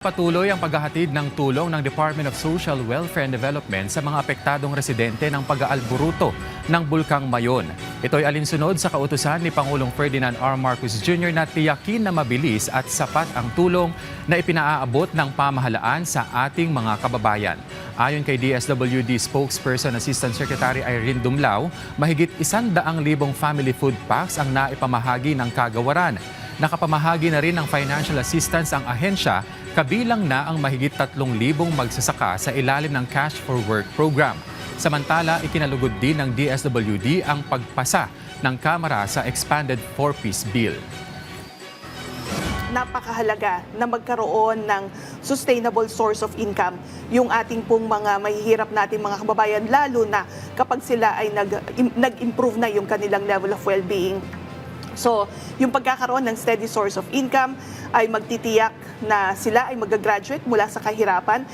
Patuloy ang paghahatid ng tulong ng Department of Social Welfare and Development sa mga apektadong residente ng pag-aalburuto ng Bulkang Mayon. Ito'y alinsunod sa kautusan ni Pangulong Ferdinand R. Marcos Jr. na tiyakin na mabilis at sapat ang tulong na ipinaaabot ng pamahalaan sa ating mga kababayan. Ayon kay DSWD spokesperson Assistant Secretary Irene Dumlao, mahigit 100,000 family food packs ang naipamahagi ng kagawaran. Nakapamahagi na rin ng financial assistance ang ahensya, kabilang na ang mahigit 3,000 magsasaka sa ilalim ng Cash for Work program. Samantala, ikinalugod din ng DSWD ang pagpasa ng Kamara sa Expanded 4-Piece Bill. Napakahalaga na magkaroon ng sustainable source of income yung ating pong mga mahihirap nating mga kababayan, lalo na kapag sila ay nag-improve na yung kanilang level of well-being. So, yung pagkakaroon ng steady source of income ay magtitiyak na sila ay mag-graduate mula sa kahirapan.